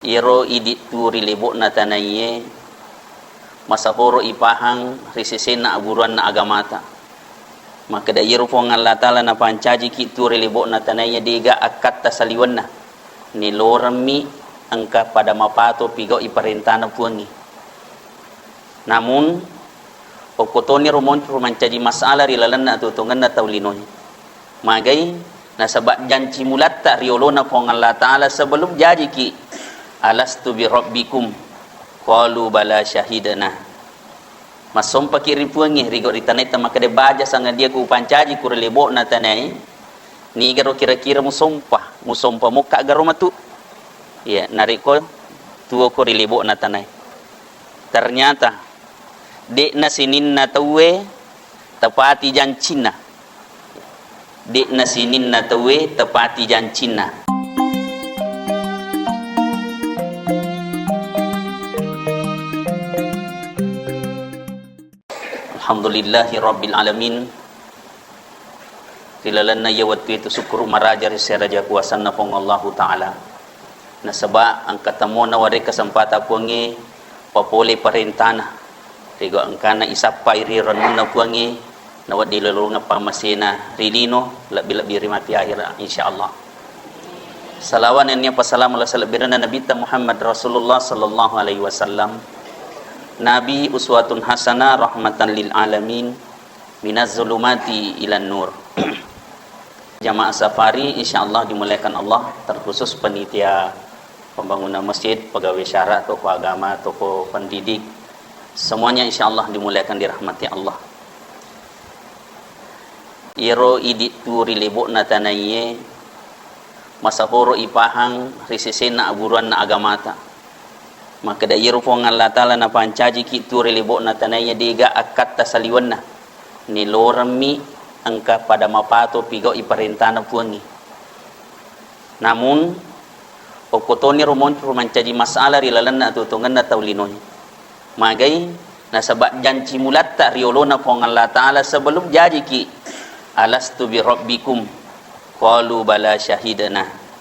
Iro idit tu rilibok na tanaye masahoro ipahang risisen na aburuan na agamata maka da iro po ng Allah Ta'ala na pancaji ki tu rilibok na tanaye diga akat tasaliwan na nilorami angka pada mapato pigo iparintana puangi namun okotoni rumon rumancaji masalah rilalan na tutungan na taulinoy magay nasabak janji mulat tak riolo na po ng Allah Ta'ala sebelum jaji ki alastu bi rabbikum qalu bala syahidana masom pakiri puangi rigo ritaneta makade baja sanga dia ku pancaji ku relebo na tanai ni garo kira-kira musompa muka garo matu ya nariko tuo ko relebo na tanai ternyata dek na sinin na tawe tepati jancina dek na sinin na tawe tepati jancina. Alhamdulillahi Rabbil Alamin. Tilalan na yawat itu syukur marajar seraja kuasan na pong Allah Ta'ala. Nasaba ang katamo na wari kasempata pongi papole parentana. Rigo ang kana isapa iriran na pongi nawad dilalo nga pamasina rilino labi-labi rimati akhir insyaallah. Salawan niya pasalamu ala salabirana Nabi Muhammad Rasulullah sallallahu alaihi wasallam. Nabi uswatun hasanah rahmatan lil alamin minaz zulumati ilan nur. Jamaah safari insyaallah dimuliakan Allah, terkhusus panitia pembangunan masjid, pegawai syara, tokoh agama, tokoh pendidik, semuanya insyaallah dimuliakan dirahmati Allah. Iro idit tu rilibok na tanaye masahoro ipahang risisen na aburuan na agamata maka da iro po ng Allah Ta'ala na pancaji ki tu relibok na tanaya diga akat tasaliwan na nilorami angka pada mapato pigo iparintana puangi namun okotoni rumon rumancaji masalah rilalan na tutungan na taulinoy magay nasabak janji mulat tak riolo na po ng Allah Ta'ala sebelum jaji ki alastu bi rabbikum qalu bala syahidana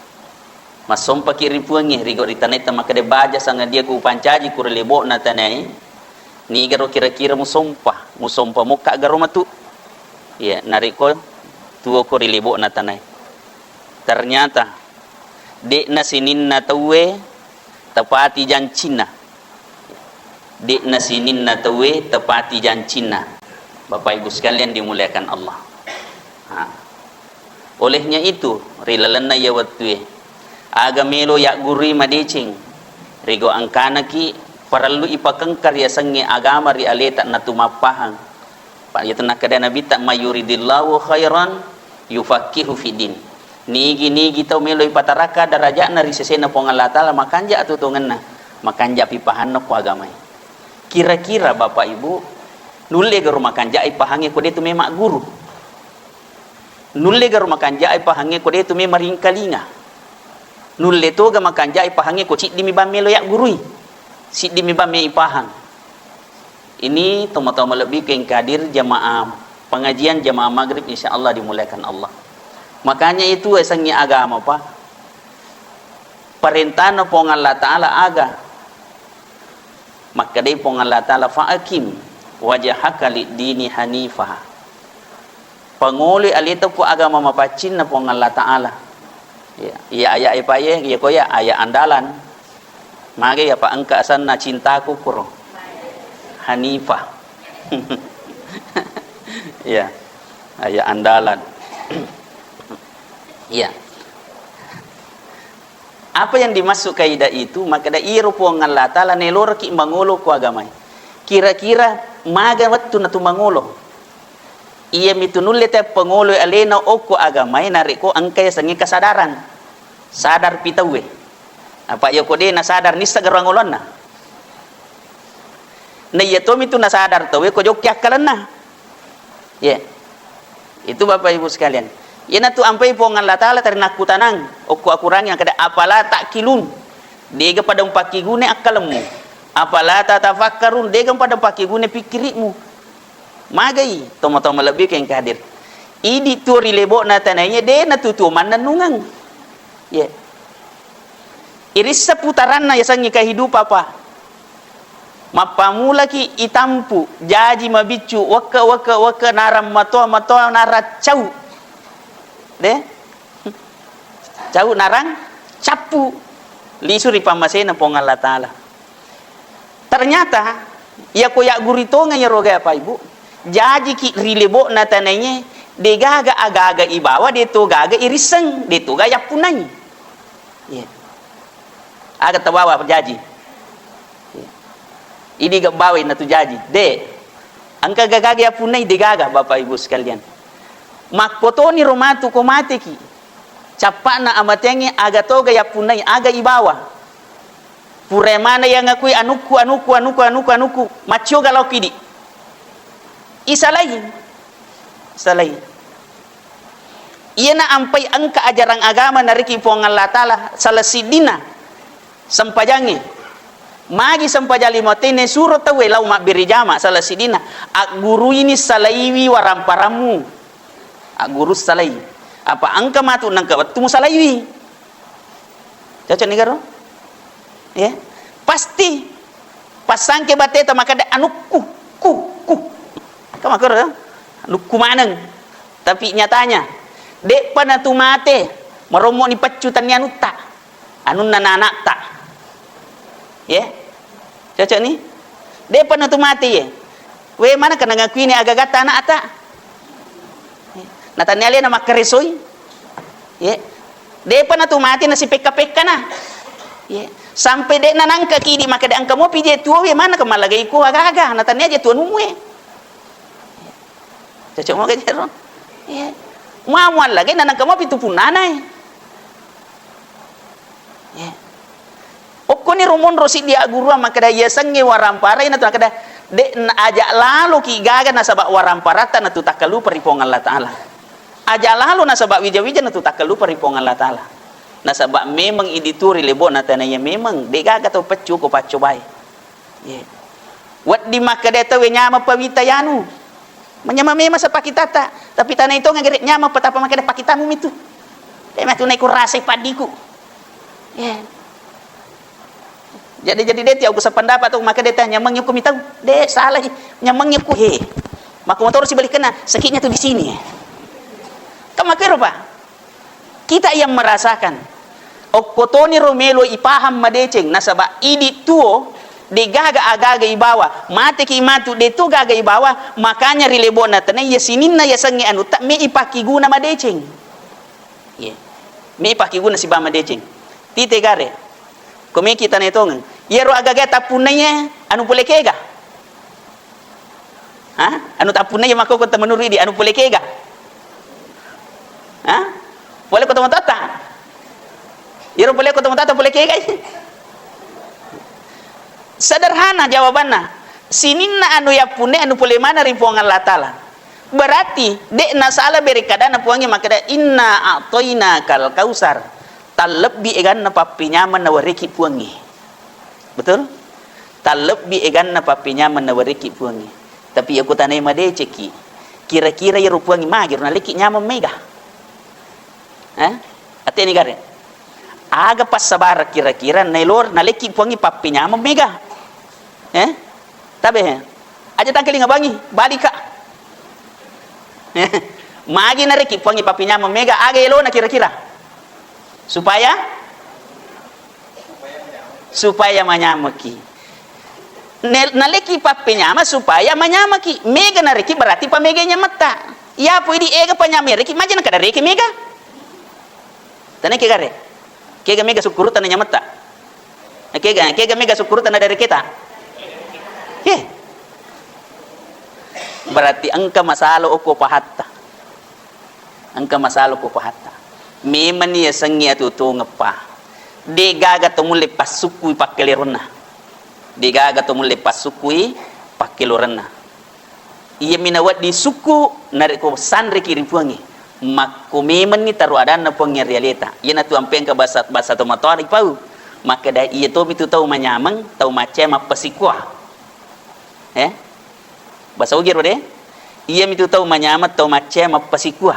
masom pakiri puangi rigo ritaneta makade baja sanga dia ku pancaji ku relebo na tanai ni garo kira-kira musompa muka garo matu ya nariko tuo ko relebo na tanai ternyata dek na sinin na tawe tepati jancina dek na sinin na tawe tepati jancina. Bapak Ibu sekalian dimuliakan Allah. Olehnya itu rilalan na yawatwe agamelo ya guri madicing rigo angkana ki parallu ipakengkar ya sangi agama ri aleta natumapahang pak ya tenak kada nabi tak mayuridillahu khairan yufaqihu fidin nigi tau melo ipataraka darajatna ri sesena pong Allah Ta'ala makanja atutunganna makanja pipahanna ku agama kira-kira Bapak Ibu nulle garo makanja ipahange ko detu memak guru nulle garo makanja ipahange ko detu memaring kalinga nulle toga makanja ipahange ko cik dimi bamme lo yak gurui cik dimi bamme ipahang ini toma-toma lebih ke hadir jamaah pengajian jamaah maghrib insyaallah dimuliakan Allah makanya itu esangi agama pak perintah na pong Allah Ta'ala aga maka day pong Allah Ta'ala fa'akim wajahaka lid-dini hanifah panguli alito po agama mapacin na pong Allah Ta'ala ya ayat ipaye ya koya ayat andalan mage ya pak angka sana cintaku kuro hanifah ya ayat andalan ya apa yang dimasuk kaidah itu maka da iro po ng Allah Ta'ala nelor ki mangulo ku agama kira-kira maga wattu na tumangolo iya mitunulle te pangulo alena oko agama nariko angkay sangi kasadaran sadar pitawe apa yo kode na sadar ni sagarangolon na yato mitu na sadar tawe ko jok yakalan na ya itu Bapak Ibu sekalian ya na tu ampai po ng Allah Ta'ala tarina kutanang oko akurang yang kada apala takilun dega pada pakigune akalmu apala tatafakkarun dega pada pakigune pikirimu magai toma-toma lebih ke hadir idi tu rilebo na tananya de na tutuman nanungang ya Iris seputaran na yasangi kehidupan apa. Mapamula ki itampu jaji mabicu waka naram matoa narat cau. De? Cau narang capu lisuri pamasena pong Allah Ta'ala. Ternyata ya koyak gurito nga roga apa ibu. Jaji ki rilebo na tananya de gaga agaga ibawa de to gaga iriseng de to gaya punay. Yeah. Aga tawawa jaji. Ini gak bawin na tu jaji. De, angka gagaga ya punay de gaga Bapak Ibu sekalian. Makpotoni romatu komate ki. Capak na amatengi aga toga ya punay aga ibawa. Puremana yang ngakui anuku. Macio galau kidi. Isalai. Iya na ampai angka ajaran agama nariki pong Allah Ta'ala salasidina sampajangi. Magi sampajali motene surut tawe lau mak berijama salasidina. Ak guru ini salaiwi waramparamu. Ak guru salai. Apa angka matu nangka waktu salaiwi. Cocok nih karo? Ya. Pasti pasangke bateta maka ada anukku ku. Kamu karo ya? Anukku maneng. Tapi nyatanya dek pana tu mate meromo ni pacutan ni anuta. Anun anak tak. Ya. Cocok ni? Dek pana tu mate ye. We mana kana ngakui ni agak gata anak tak? Natanya lihat nama keresoi. Ya. Dek pana tu mate nasi peka na. Ya. Sampai dek nanangka kini maka dek angka mo pije tuo we mana kemalagay ko aga. Natanya aja tuan umwe. Cocok mo kajero. Ya. Muamuan lagi nanangka mo pitu punanay. Ya. Oko ni rumon rosi dia guru maka dah yasange warampara ina tu kada de ajak lalu ki gaga na sabak waramparata na tu takalu peripong Allah Ta'ala. Ajak lalu na sabak wija-wija na tu takalu peripong Allah Ta'ala. Na sabak memang idituri lebo na tanaya memang de gaga tu pecu ko pacu bai. Ye. Wat di maka deta we nyama pawitayanu. Menyama mema sa pakitata tapi tanah itu ngagere nyama petapa maka da pakitamu mitu. Tema tu naiku rasa padiku. Ye. Jadi deti aku sependapat tu maka deta nyamangnya ku mitau de salah nyamangnya ku he maka motor si balik kena sakitnya tu di sini kamu kira Pak kita yang merasakan okotoni romelo ipaham madeceng nasaba idi tuo de gaga agaga ibawa mate ki matu de tu gaga ibawa makanya rilebona tane ya sininna ya sangi anu tak me ipaki guna madeceng ye me ipaki guna si ba madeceng tite gare kome kita netongan yero agaga tapunanya anu boleh kega anu tapunanya maka kota menurut di anu boleh kega boleh kota matata yero boleh kota matata boleh kega sederhana jawabannya sininna anu ya pune anu boleh mana rimpuang Allah Ta'ala berarti dek nasala berikadana puangnya maka da inna a'toina kal kausar talebbi egan na papinyaman na wariki puangi. Betul? Talebbi egan na papinyaman na wariki puangi. Tapi aku tanay madeceki. Kira-kira yaro puangi magir na liki nyaman mega. Ate ni gare. Aga pas sabar kira-kira nailor na liki puangi papinyaman mega. Tabe aja tangkali ngabangi balika. Magi na riki puangi papinyaman mega aga elo na kira-kira. Supaya manyamaki naleki papenyama supaya manyamaki mega nareki berarti pameganya mata ya pudi ega panyamereki majana kada reki mega tanake gare kega mega sukuru tananya mata kega mega sukuru tanah dari kita berarti angka masalah oko pahatta memang ya sengi atu tu ngapa de gaga to mule pasukui pakelirona iya minawat di suku nariko sandre kirim puangi makko memang ni taru ada na puangi realita iya na tu ampeng ka bahasa to matori pau maka da iya to mitu tau manyamang tau macam apa sikwa bahasa ugir de iya mitu tau manyamat tau macam apa sikwa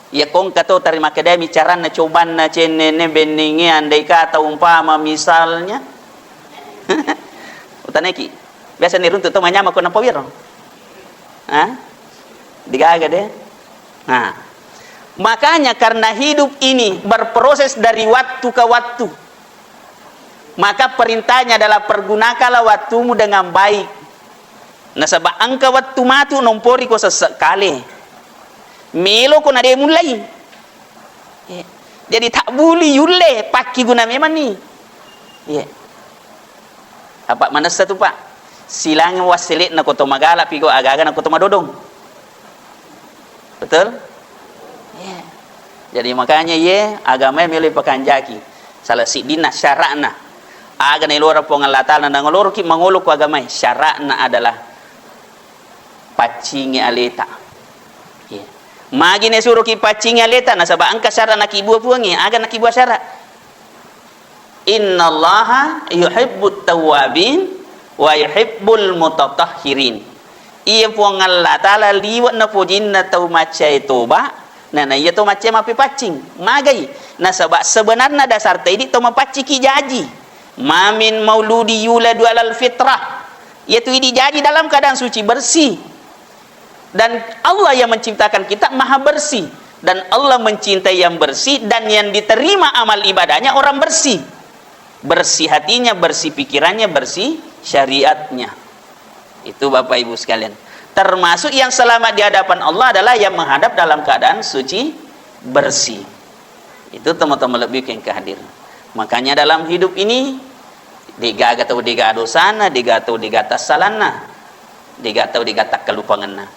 Ya kong kato terima kedai bicara na coban na cenene beningi andai kata umpama misalnya. Utaneki. Biasa ni runtuh tu manyama ko na pawiro. Digaga deh. Nah, makanya karena hidup ini berproses dari waktu ke waktu, maka perintahnya adalah pergunakanlah waktumu dengan baik. Nah, sebab angka waktu matu nompori ko sesekali. Melo ko na de mulai. Jadi tak boleh yule paki guna memang ni. Apa mana satu pak? Silang wasilit na koto magala pigo agaga na koto madodong. Betul? Jadi makanya agama milih pakanjaki. Salah si dina syarakna. Aga na ilora po ng latala na ngoloro ki mangolo ko agama. Syarakna adalah pacingi aleta. Magi ne suruh ki pacingi aleta na sabab angka syarak na kibuah puangi. Aga na kibuah syarak. Innallaha yuhibbut tawwabin wa yuhibbul mutatahhirin. Ia puang Allah Ta'ala liwat na pujin na tau macai toba na ia tau macai mapi pacing magai na sebab sebenarnya dasar tadi tau mapaci ki jaji mamin mauludi yuladu alal fitrah, yaitu ini jadi dalam keadaan suci bersih. Dan Allah yang menciptakan kita maha bersih, dan Allah mencintai yang bersih, dan yang diterima amal ibadahnya orang bersih. Bersih hatinya, bersih pikirannya, bersih syariatnya. Itu Bapak Ibu sekalian. Termasuk yang selamat di hadapan Allah adalah yang menghadap dalam keadaan suci bersih. Itu teman-teman lebih yang kehadir. Makanya dalam hidup ini diga atau diga dosana, diga atau diga tasalana, diga atau diga tak kelupanganna.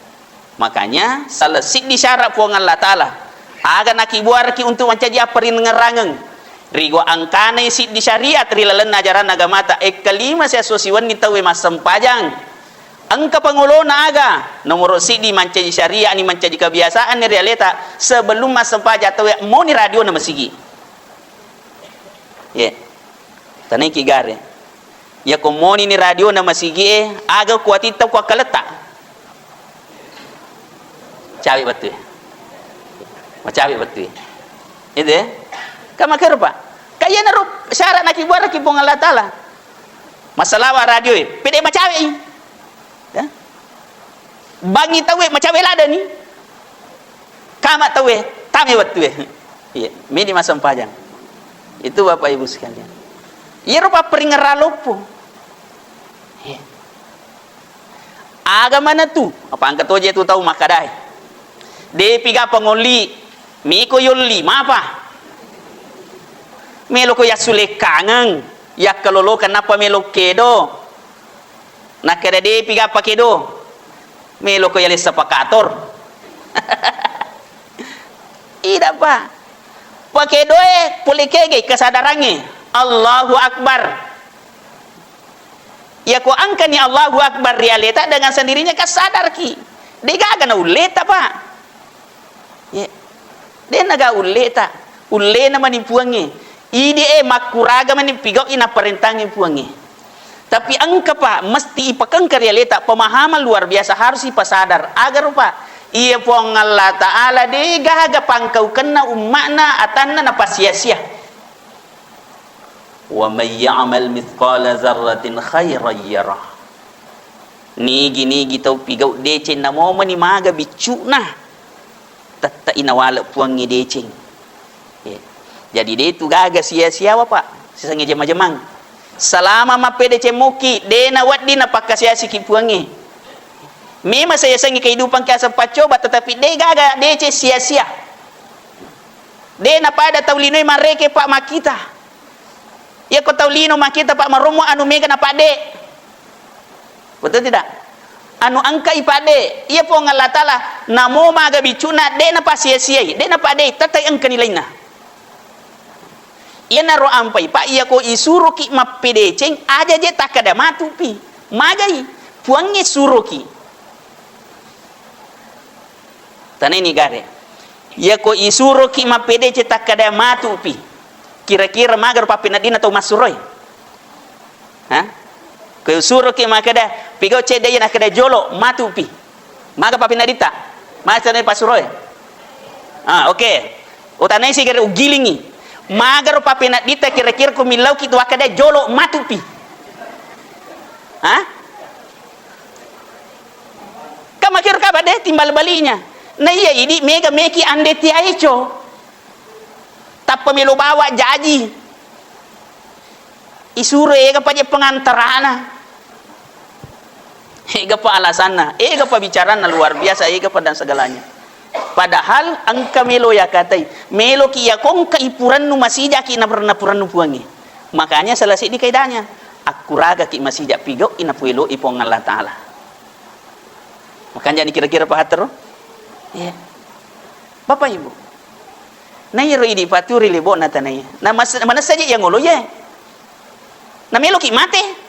Makanya salesik disyarat puang Allah Ta'ala aga nakibuar ki untuk mencaji aperin ngerangeng rigo angkana isi di syariat rilalen ajaran agama ta kelima saya sosiwan ni tawe masam pajang angka pangulona aga nomor si di mencaji syariat ni mencaji kebiasaan ni realita sebelum masam pajang tawe mau ni radio na masigi tanai ki gare ya komoni ni radio na masigi aga kuatita kwa kaleta cawi betul, macawi betul, itu, kama kerpa, kaya narup syarat nak ibuara kipong Allah Ta'ala, masalah radio, pede macawi, bangi tawe macawi lada ni, kama tawe, tame betul, iya, mini masam pajang, itu Bapak Ibu sekalian, iya rupa peringeralopo, agama mana tu, apa angkat oje tu tahu makadai. De piga pangoli miko yolli mapa melo ko yasule kangang yakalolo kenapa melo kedo nakere de piga pakedo melo ko yale sapakator ida pa pakedo pulikege kesadarannya Allahu Akbar ya ko angkani Allahu Akbar realita dengan sendirinya kasadar ki digaga na uleta pa dia naga uleta ulle na manipuangi ide makuraga manipigau ina perintangi puangi tapi angka pa mesti ipakang realita pemahaman luar biasa harus ipasadar agar pa iya puang Allah Ta'ala de gaga pangkau kena umakna atanna na pasia-sia wa may ya'mal mithqala dzarratin khairan yarah nigi tau pigau dece na mo mani maga bicuna tata inawala puangi decing jadi dia itu gaga sia-sia apa sesangi jema-jemang selama mape dece muki dena wat dina pakasiasi ki puangi memang saya sangi kehidupan kiasa pacoba tetapi dia gaga dece sia-sia dena pada taulinoi mareke pak makita ya ko taulino makita pak maromo anu mega na pade betul tidak anu angka ipade ia po Allah Ta'ala namo maga bicuna de na pasia-sia de na pade tatay ang kanilaina ia naro ampai pa ia ko isuro ki mapede ceng aja je takada matupi magai puangi suruki tanai ni gare ia ko isuro ki mapede ce takada matupi kira-kira magar papinadina atau masuroi ke suruh ke makada pigau ceda yana kada jolo matu pi maga papinadita macam ni pasuroi Oke. Utanai sih kira ugilingi. Magar papenat dita kira-kira kumilau kitu akada jolo matupi. Kamakir kabade timbal balinya. Nah iya ini mega meki ande tiaicho. Tak pemilu bawa jaji. Isuru ega pa pengantarana. Ega pa alasanna, ega pa bicarana luar biasa, ega pa dan segalanya. Padahal angka melo ya katai, melo ki ya kong kaipuran nu masih jaki na pernah nu puangi. Makanya selesai di kaidahnya, aku raga ki masih jak pigo ina puelo ipong Allah Taala. Makanya kira-kira pahatero, ya, Bapak Ibu. Nah yero idi paturi lebo natanaya. Nah mana saja yang ngolo ya. Nah melo ki mate.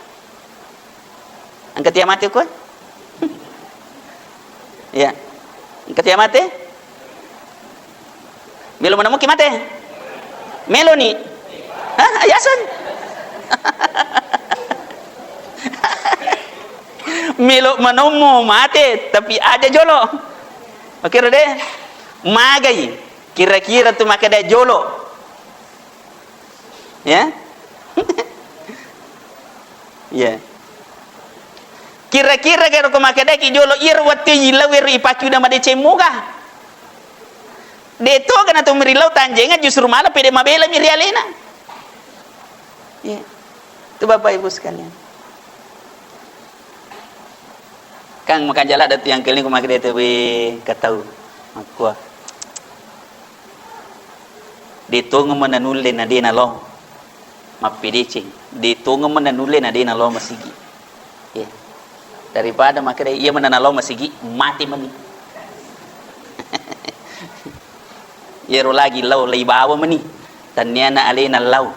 Angkat ya mate ko. Ya. Angkat ya mate. Melo mana mo ki mate? Melo ni. Ayasan. Melo mana mo mate tapi ada jolo. Oke deh. Magai. Kira-kira tu maka ada jolo. Ya. Ya. Kira-kira kalau kumakada ki jolo irwati yilawer ipacu nama de cemuga. Deto kana tu merilau tanjenga justru malah pede mabela mirialena. Ya. Itu Bapak Ibu sekalian. Kang makan jala datu yang keling kumakada tu we katau. Makua. Deto ngamananule na dena lo. Mapidecing. Deto ngamananule na dena lo masigi. Ya. Daripada makanya ia menanalo masigi mati mani. Yero lagi lau lay bawa mani. Tanyana alena lau.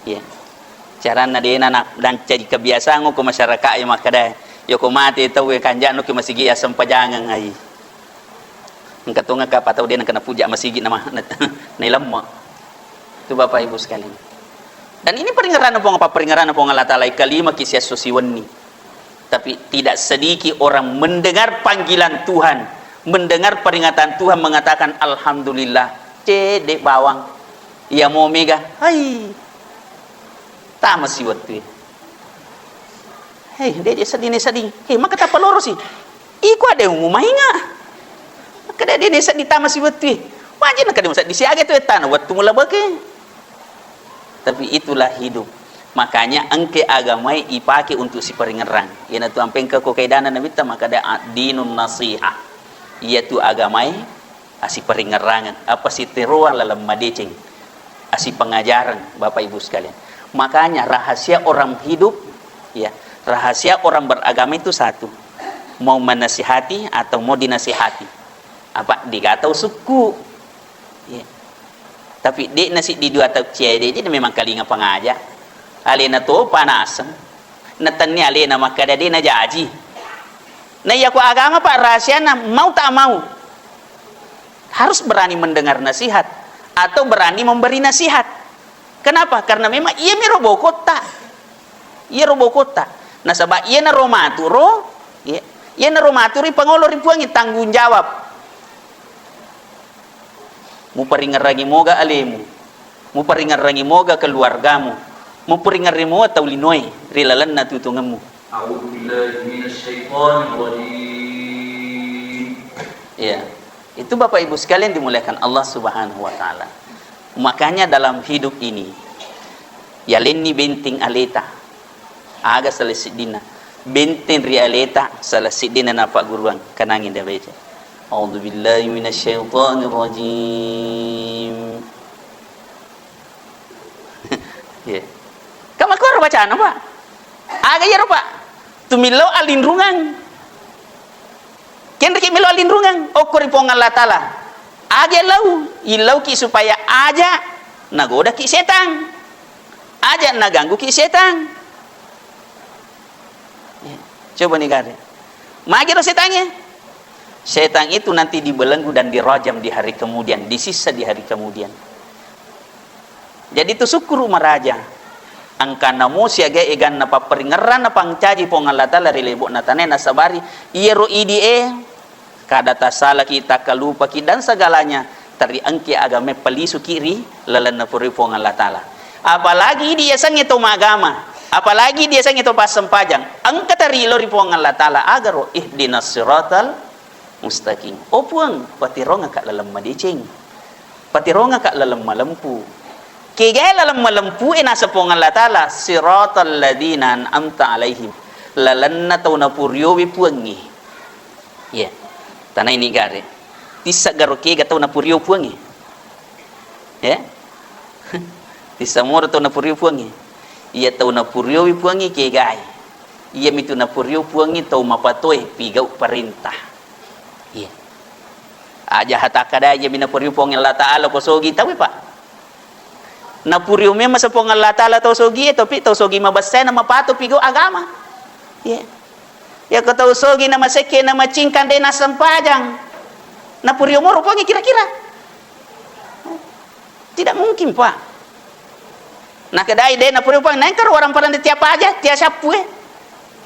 Ya. Cara na dia na dan jadi kebiasaan ko masyarakat ay makada. Yo ko mati tahu kanja no ki masigi asam pajangan ai. Engkatunga ka patau dia kena puja masigi nama nilamma. Itu Bapak Ibu sekalian. Dan ini peringatan apa peringatan Allah Taala kalima kisah sosiwani. Tapi tidak sedikit orang mendengar panggilan Tuhan, mendengar peringatan Tuhan mengatakan alhamdulillah, cedek bawang, ya mau mega, hai, tak masih waktu, hei, dia sedih, hei, maka tak peloro sih, iku ada yang mau mainga, maka dia sedih tak masih waktu, wajib nak dia masih disiaga tu tanah waktu mula bagi, tapi itulah hidup. Makanya angke agamai ipake untuk si peringeran. Ia tu ampeng ke kokaidana nabi ta maka ada dinun nasiha. Ia tu agamai asi peringerangan. Apa si teruan dalam madeceng. Asi pengajaran Bapak Ibu sekalian. Makanya rahasia orang hidup, ya, rahasia orang beragama itu satu. Mau menasihati atau mau dinasihati. Apa digatau suku. Ya. Tapi dek nasi di dua tak cede jadi memang kali ngapa ngaja. Alena to panas. Natanya alena maka dia na jaji. Nah ya ku agama Pak rahasia na mau tak mau harus berani mendengar nasihat atau berani memberi nasihat. Kenapa? Karena memang ia robo kota. Ia robo kota. Nah sebab ia na romaturo, ia na romaturi pangolor ripuangi tanggung jawab. Mu peringat lagi moga alemu. Mu peringat lagi moga keluargamu. Mu peringat remo atau linoi rilalan na tutunganmu. A'udzubillahi minasyaitonirrajim. Ya. Itu Bapak Ibu sekalian dimuliakan Allah Subhanahu wa taala. Makanya dalam hidup ini ya lenni benting aleta aga selesidina benting rialeta selesidina napa guruan kanangin da baca. A'udzubillahi minasyaitonirrajim. Ya. Kamu kau bacaan apa? Aga ya Pak. Tumilo alindrungan. Kian reki milo alindrungan. Okori pongan Allah Taala. Aga lau, ilau ki supaya aja nagoda ki setan. Aja naganggu ki setan. Ya. Coba nih kare. Magiro setannya. Setan itu nanti dibelenggu dan dirajam di hari kemudian, disisa di hari kemudian. Jadi itu syukur maraja. Angka namo siaga egan napa peringeran napa ngcaji pong Allah Taala rilebo natane nasabari iero idie kada tasala kita kalupa ki dan segalanya tari angki agama palisu kiri lalan na puripong Allah Ta'ala. Apalagi dia sang itu agama, apalagi dia sang itu pas sempajang, ang katari lo ripong Allah Ta'ala agar ihdinas siratal mustaqim. Opuang patironga ka lalam madicing, patironga ka lalam malampu. Kaya lalam malampu nasa pong Allah Ta'ala siratal ladina an'amta alaihim, lalan na tau na puryowi puangi. Yeah, tanay ni gare. Tisa garoke gatau na puryo puangi. Ya. Tisa moro tau na puryo puangi. Ia tau na puryo puangi ke gai. Ia mitu na puryo puangi tau mapatoy pigau perintah. Ya. Aja hatakada ia mina puryo puangi Allah Ta'ala ko sogi tawi pak. Na puryo me masa pong Allah Ta'ala tau sogi tapi tau sogi mabasay na mapato pigau agama. Ya. Ya ko tau sogi na maseke na macingkan de na sampajang. Na puryo mo rupanya kira-kira tidak mungkin pak. Nah kedai deh na puryo pang naik orang pada tiap aja tiap sapu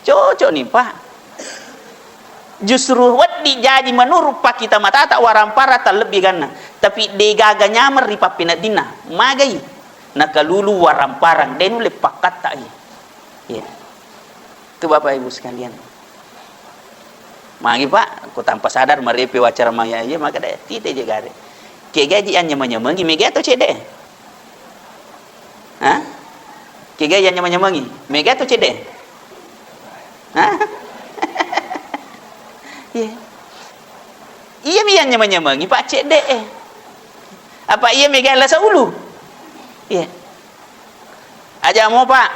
cocok nih pak. Justru wat dijaji menurut pak kita mata tak warang para tak lebih gana tapi degaga nyamar di papina dina magai na kalulu warang parang denu lepak kata ya. Itu bapak ibu sekalian. Magi pak, aku tanpa sadar merepe wacara maya aja maka dah tidak jaga deh. Kegaji anya menyemangi mega atau cede? Hah? Kegaji anya menyemangi mega atau cede? Hah? Iya. Iya mi anya menyemangi pak cede Apa iya mega lah saulu? Iya. Aja mau pak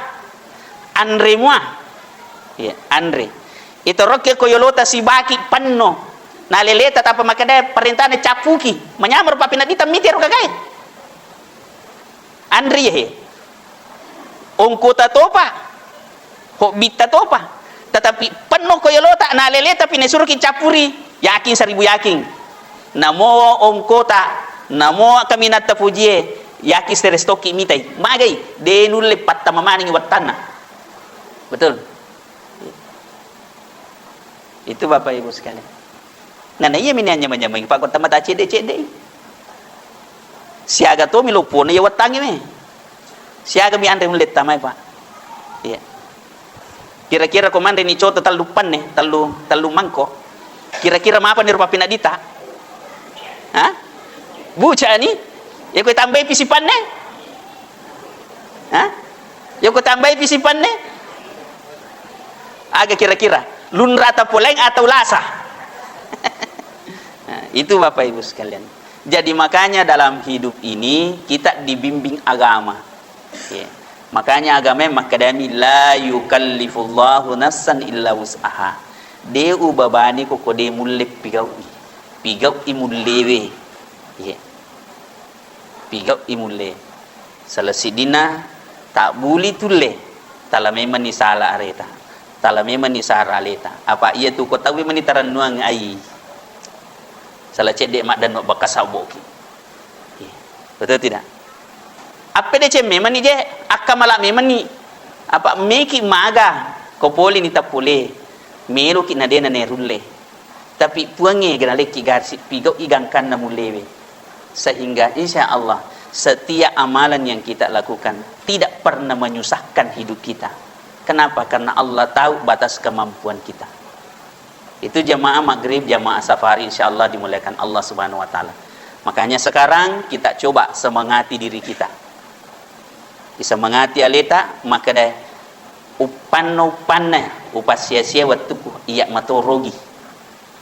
Andre muah. Iya, Andre. Itu roke koyolota si baki panno na leleta tapa makada perintahnya capuki menyamar papina dita mitir kagait Andri he ongkota topa ho bitta topa tetapi panno koyolota na leleta pinesuruh ki capuri yakin 1000 yakin namo ongkota namo kami natta pujie yakin sterestoki mitai magai denul lepat tamamani watana betul. Itu bapak ibu sekalian. Nah iya mini hanya menyamai pak kota mata cede siaga to milupun ya watangi me siaga mi andre mulet tamai pak. Iya. Kira-kira komande ni cota talu pan nih talu mangko. Kira-kira apa nih rupa pinadita? Hah? Buca ni? Ya kau tambah pisipan nih? Hah? Ya kau tambah pisipan nih? Agak kira-kira lunrata poleng atau lasa. Nah, itu bapak ibu sekalian. Jadi makanya dalam hidup ini kita dibimbing agama ya. Makanya agama makadami la yukallifullahu nafsan illa wus'aha. Deu babani koko de mulle pigau imullewe ya. Pigau imulle salasidina tak buli tulle talame manisala areta tala memang ni saraleta apa ia tu kota we manitaran nuang ai salah cedek mak dan bakas saboki betul tidak apa de cem memang ni je akamala memang ni apa meki maga ko poli ni tapule mero ki nadena ne rulle tapi puange gana leki garsi pigo igangkan na mulewe sehingga insyaallah setiap amalan yang kita lakukan tidak pernah menyusahkan hidup kita. Kenapa? Karena Allah tahu batas kemampuan kita. Itu jamaah maghrib, jamaah safari insyaallah dimuliakan Allah Subhanahu wa taala. Makanya sekarang kita coba semangati diri kita. Semangati aleta maka dah upan upasia-sia waktu iya matorogi.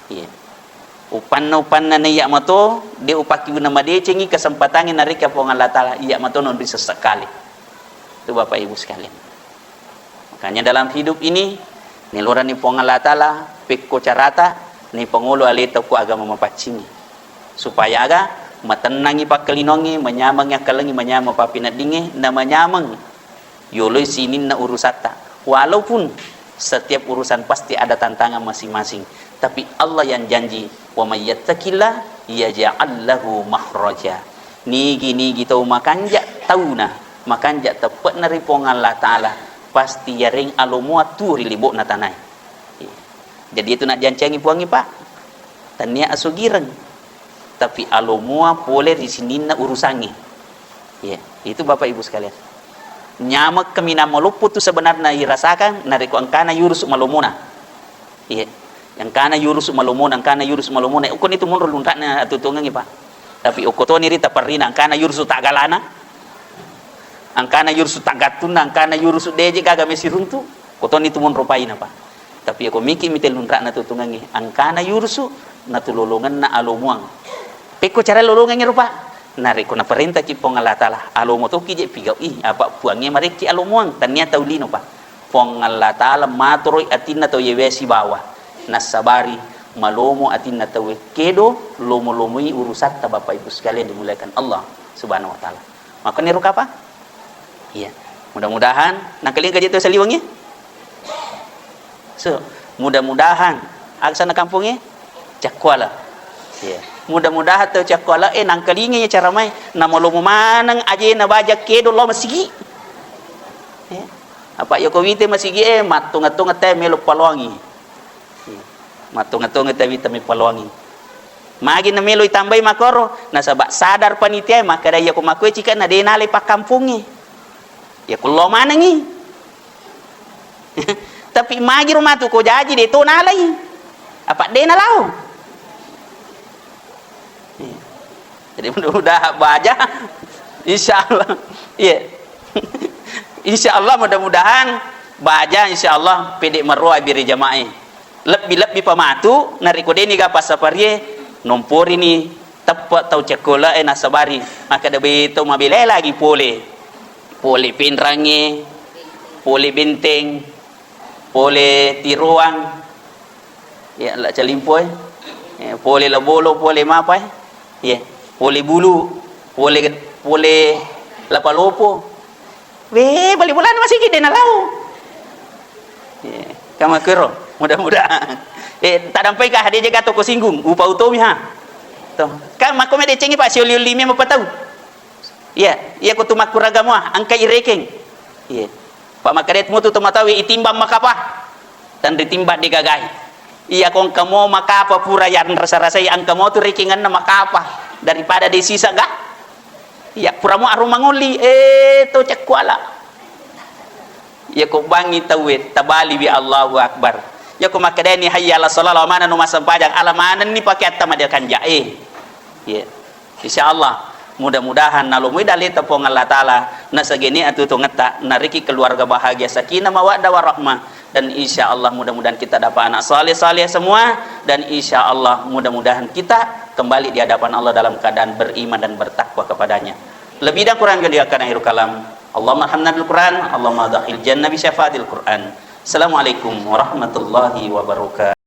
Iya. Upan iya mato dia upaki nama dia cengi kesempatan narika pong Allah taala iya mato non bisa sekali. Itu Bapak Ibu sekalian. Makanya dalam hidup ini niluran ni pong Allah taala pekko carata ni pengulo aleta ku agama mapacingi supaya aga matenangi pakelinongi menyamang kalengi menyama papinat dinge na menyamang yoloi sinin na urusata walaupun setiap urusan pasti ada tantangan masing-masing tapi Allah yang janji wa may yattaqillah yaj'al lahu makhraja nigi tau makanja tauna makanja tepat nari pong Allah taala pasti yaring alomua turi libok na tanai. Jadi itu nak jancangi puangi pak tania asugireng tapi alomua boleh di sini na urusannya. Ya, itu Bapak Ibu sekalian. Nyamak kami na maluput tu sebenarnya irasakan nariku angkana yurus malumuna. Iya. Yang kana yurus malumuna, angkana yurus malumuna. Ukon itu mun luntakna atutungan Pak. Tapi ukoto ni rita parina angkana yurus tak galana. Angkana yurus tak gatuna, angkana yurus deje gaga mesiruntu. Koton itu mun rupaina Pak. Tapi aku mikir mitel luntakna tutungan ni. Angkana yurus na tulolongan na alumuang. Peko cara lolongan ni rupa. Nariko na perintah ki pong Allah Ta'ala alomo to ki je pigau apa puangnya mari ki alomuang tania taulino pa pong Allah Ta'ala maturoi atinna to yewesi bawa nasabari malomo atinna to kedo lomo-lomoi urusat ta Bapak Ibu sekalian dimuliakan Allah Subhanahu wa taala. Maka niru apa? Iya. Mudah-mudahan nangkeling gaji to saliwangnya. So, mudah-mudahan aksana kampungnya cakwala. Iya. Mudah-mudahan tu cakwala nang kalingnya cara mai na malomo manang aje na bajak kedo lo masigi. Ya. Apa yo ko wite masigi matunga-tunga te melo palwangi. Matunga-tunga te wite me palwangi. Magi na melo itambay makoro na sabak sadar panitia maka daya ko makwe cika na denale pa kampungi. Ya ko lo manangi. Tapi magi rumah tu ko jaji de to nalai. Apa denalao? Jadi mudah-mudahan baca insyaallah iya insyaallah mudah-mudahan baca insyaallah pede marwa biri jamaah lebih pamatu nariko deni ga pasaparie nompori ni tepat tau cekola nasabari maka da beto mabile lagi pole pinrangi pole benteng pole tiruang ya la calimpoy pole labolo pole mapai ya pole bulu, pole lapalopo. Balik bulan masih gede na lau. Kama kero, mudah-mudahan. Tak dampai kah dia jaga toko singgung, upa utomi ha. Toh, kan makome de cengi Pak sioli limi apa tahu? Iya, iya ko tumak kuragamu angka irekeng. Iya. Pak makaret mu tu matawi itimbang makapa. Dan ditimbang digagai. Iya kong kamu makapa pura yang rasa-rasa yang kamu tu rekengan na makapa. Daripada di sisa gak ya puramu arum mangoli to cakwala ya ko bangi tawet tabali bi Allahu akbar ya ko makadani hayya ala salala mana no masampajang alamanan ni pakai atama dia kan jae ya insyaallah mudah-mudahan nalumui dalita pong Allah Ta'ala na sagini atu to ngata nariki keluarga bahagia sakinah mawaddah warahmah dan insyaallah mudah-mudahan kita dapat anak saleh-saleh semua dan insyaallah mudah-mudahan kita kembali di hadapan Allah dalam keadaan beriman dan bertakwa kepadanya. Lebih dan kurang dia akan akhir kalam. Allahumma hamdana bil Quran, Allahumma dakhil jannah bi syafaatil Quran. Assalamualaikum warahmatullahi wabarakatuh.